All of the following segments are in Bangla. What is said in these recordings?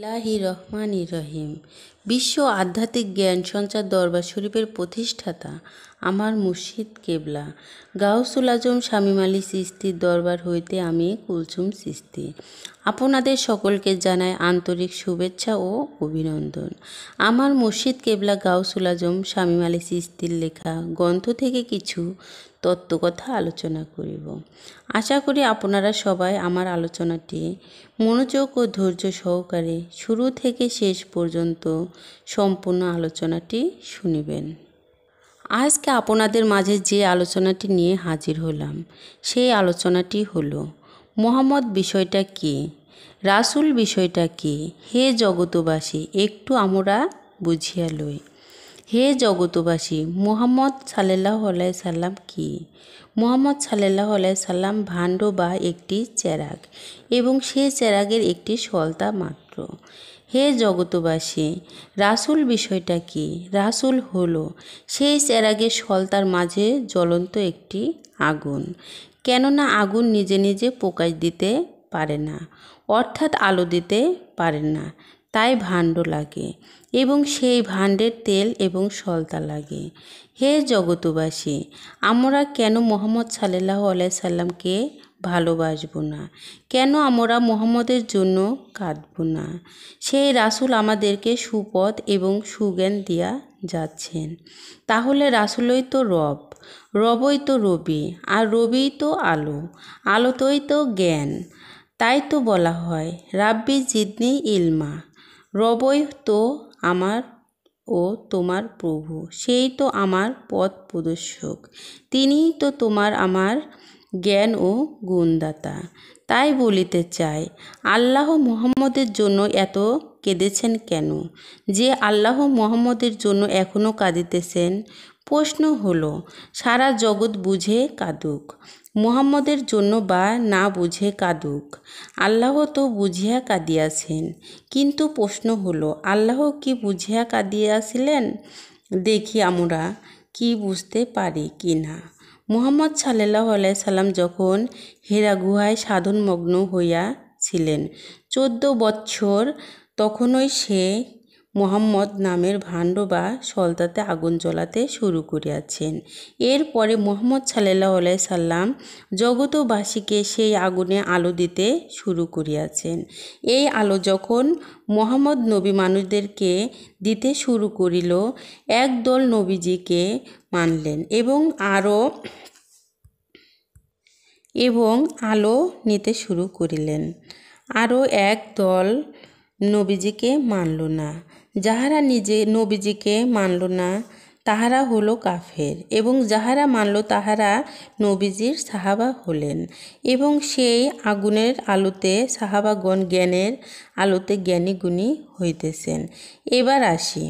রহিম। বিশ্ব আধ্যাত্মিক জ্ঞান সঞ্চার দরবার শরীফের প্রতিষ্ঠাতা আমার মুর্শিদ কেবলা গাউসুল আজম শামীম আলী চিশতির দরবার হইতে আমি কুলসুম চিশতি আপনাদের সকলকে জানাই আন্তরিক শুভেচ্ছা ও অভিনন্দন। আমার মুর্শিদ কেবলা গাউসুল আজম শামীম আলী চিশতির লেখা গ্রন্থ থেকে কিছু তত্ত্বকথা আলোচনা করিব। আশা করি আপনারা সবাই আমার আলোচনাটি মনোযোগ ও ধৈর্য সহকারে শুরু থেকে শেষ পর্যন্ত সম্পূর্ণ আলোচনাটি শুনিবেন। আজকে আপনাদের মাঝে যে আলোচনাটি নিয়ে হাজির হলাম সেই আলোচনাটি হলো মোহাম্মদ বিষয়টা কি, রাসূল বিষয়টা কি। হে জগতবাসী, একটু আমরা বুঝিয়া লই। হে জগতবাসী, মুহাম্মদ সাল্লাল্লাহু আলাইহি সাল্লাম কি? মুহাম্মদ সাল্লাল্লাহু আলাইহি সাল্লাম ভাণ্ড বা একটি চেরাগ এবং সে চেরাগের একটি সলতা মাত্র। হে জগতবাসী, রাসূল বিষয়টা কি? রাসূল হলো সেই চেরাগের সলতার মাঝে জ্বলন্ত একটি আগুন। কেননা আগুন নিজে নিজে প্রকাশ দিতে পারে না, অর্থাৎ আলো দিতে পারে না, তাই ভাণ্ড লাগে এবং সেই ভাণ্ডের তেল এবং সলতা লাগে। হে জগতবাসী, আমরা কেন মুহাম্মদ সাল্লাল্লাহু আলাইহি সাল্লামকে ভালোবাসব না? কেন আমরা মুহাম্মদের জন্য কাঁদব না? সেই রাসূল আমাদেরকে সুপথ এবং সুজ্ঞান দিয়া যাচ্ছেন। তাহলে রাসূলই তো রব, রবই তো রবি, আর রবিই তো আলো, আলোতেই তো জ্ঞান। তাই তো বলা হয় রাব্বি জিদনি ইলমা। রবই তো আমার ও তোমার প্রভু, সেই তো আমার পথ প্রদর্শক, তিনিই তো তোমার আমার জ্ঞান ও গুণদাতা। তাই বলিতে চাই, আল্লাহ মুহাম্মদের জন্য এত কেঁদেছেন কেন? যে আল্লাহ মুহাম্মদের জন্য এখনও কাঁদিতেছেন। প্রশ্ন হলো, সারা জগৎ বুঝে কাঁদুক, মুহাম্মদের জন্য বা না বুঝে কাঁদুক, আল্লাহ তো বুঝিয়া কাঁদিয়াছেন। কিন্তু প্রশ্ন হলো, আল্লাহ কি বুঝিয়া কাঁদিয়াছিলেন? দেখি আমরা কি বুঝতে পারি কি না। মুহাম্মদ সাল্লাল্লাহু আলাইহি সাল্লাম যখন হেরা গুহায় সাধনমগ্ন হইয়াছিলেন 14 বৎসর, তখনই সে মুহাম্মদ নামের ভাণ্ড বা সলতাতে আগুন জ্বলাতে শুরু করিয়াছেন। এরপরে মুহাম্মদ সাল্লাল্লাহু আলাইহি সাল্লাম জগতবাসীকে সেই আগুনে আলো দিতে শুরু করিয়াছেন। এই আলো যখন মুহাম্মদ নবী মানুষদেরকে দিতে শুরু করিল, একদল নবীজিকে মানলেন এবং আলো নিতে শুরু করিলেন। আরও এক দল নবীজিকে মানল না। যাহারা নিজে নবীজিকে মানল না তাহারা হলো কাফের, এবং যাহারা মানল তাহারা নবীজির সাহাবা হলেন। এবং সেই আগুনের আলোতে সাহাবাগণ জ্ঞানের আলোতে জ্ঞানী গুণী হইতেছেন। এবার আসি,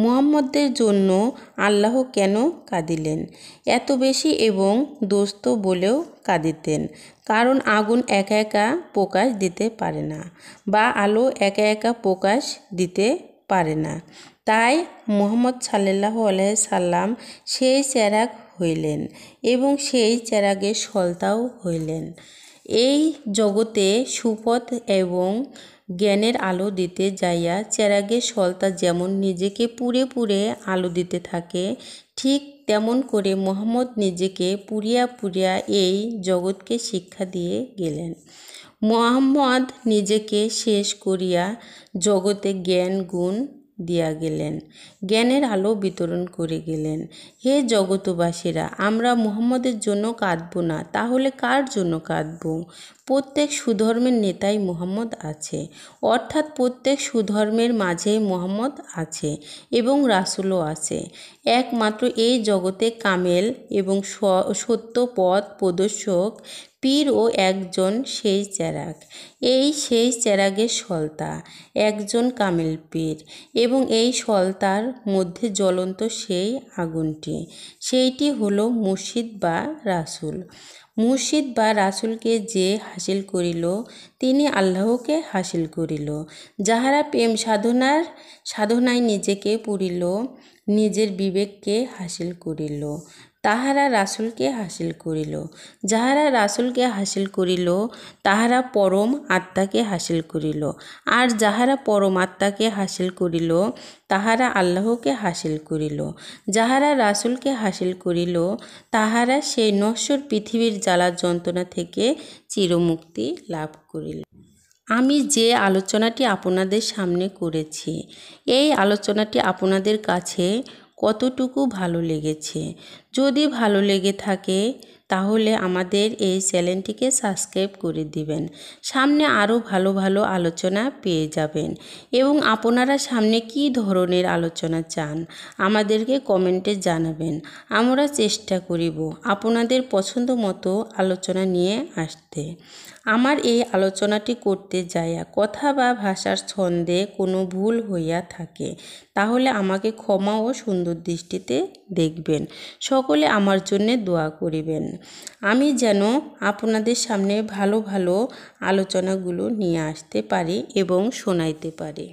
মুহাম্মদের জন্য আল্লাহ কেন কাঁদিলেন এত বেশি এবং দোস্ত বলেও কাঁদিতেন? কারণ আগুন একা একা প্রকাশ দিতে পারে না, বা আলো একা একা প্রকাশ দিতে পারে না। তাই মুহাম্মদ সাল্লাল্লাহু আলাইহি সাল্লাম সেই চেরাগ হইলেন এবং সেই চেরাগের সলতাও হইলেন। এই জগতে সুপথ এবং জ্ঞানের আলো দিতে যাইয়া চেরাগের সলতা যেমন নিজেকে পুড়ে পুড়ে আলো দিতে থাকে, ঠিক তেমন করে মুহাম্মদ নিজেকে পুড়িয়া পুড়িয়া এই জগৎকে শিক্ষা দিয়ে গেলেন। মুহাম্মদ নিজেকে শেষ করিয়া জগতে জ্ঞান গুণ দিয়া গেলেন, জ্ঞানের আলো বিতরণ করে গেলেন। হে জগতবাসীরা, আমরা মুহাম্মদের জন্য কাঁদব না, তাহলে কার জন্য কাঁদব? প্রত্যেক সুধর্মের নেতাই মুহাম্মদ আছে, অর্থাৎ প্রত্যেক সুধর্মের মাঝেই মুহাম্মদ আছে এবং রাসূলও আছে। একমাত্র এই জগতে কামেল এবং সত্য পথ প্রদর্শক পীর ও একজন সেই চেরাগ। এই সেই চেরাগের সলতা একজন কামেল পীর, এবং এই সলতার মধ্যে জ্বলন্ত সেই আগুনটি, সেইটি হলো মুর্শিদ বা রাসূল। মুর্শিদ বা রাসূলকে যে হাসিল করিল, তিনি আল্লাহকে হাসিল করিল। যাহারা প্রেম সাধনায় নিজেকে পুরিল, নিজের বিবেককে হাসিল করিল, তাহারা রাসূলকে হাসিল করিল। যাহারা রাসূলকে হাসিল করিল তাহারা পরম আত্মাকে হাসিল করিল। আর যাহারা পরম আত্মাকে হাসিল করিল তাহারা আল্লাহকে হাসিল করিল। যাহারা রাসূলকে হাসিল করিল তাহারা সেই নশ্বর পৃথিবীর জ্বালা যন্ত্রণা থেকে চিরমুক্তি লাভ করিল। আমি যে আলোচনাটি আপনাদের সামনে করেছি, এই আলোচনাটি আপনাদের কাছে কতটুকু ভালো লেগেছে? যদি ভালো লেগে থাকে তাহলে আমাদের এই চ্যানেলটিকে সাবস্ক্রাইব করে দিবেন। সামনে আরও ভালো ভালো আলোচনা পেয়ে যাবেন এবং আপনারা সামনে কী ধরনের আলোচনা চান আমাদেরকে কমেন্টে জানাবেন। আমরা চেষ্টা করিব আপনাদের পছন্দ মতো আলোচনা নিয়ে আসতে। আমার এই আলোচনাটি করতে যাইয়া কথা বা ভাষার ছন্দে কোনো ভুল হইয়া থাকে তাহলে আমাকে ক্ষমা ও সুন্দর দৃষ্টিতে দেখবেন। সকলে আমার জন্যে দোয়া করিবেন, আমি যেন আপনাদের সামনে ভালো ভালো আলোচনাগুলো নিয়ে আসতে পারি এবং শোনাইতে পারি।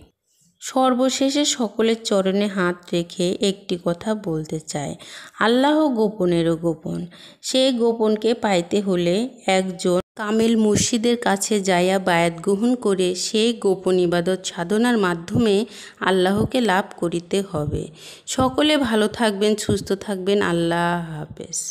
সর্বশেষে সকলের চরণে হাত রেখে একটি কথা বলতে চাই, আল্লাহ গোপনেরও গোপন। সেই গোপনকে পাইতে হলে একজন কামেল মুর্শিদের কাছে যাইয়া বায়াত গ্রহণ করে সেই গোপন ইবাদত সাধনার মাধ্যমে আল্লাহকে লাভ করিতে হবে। সকলে ভালো থাকবেন, সুস্থ থাকবেন। আল্লাহ হাফেজ।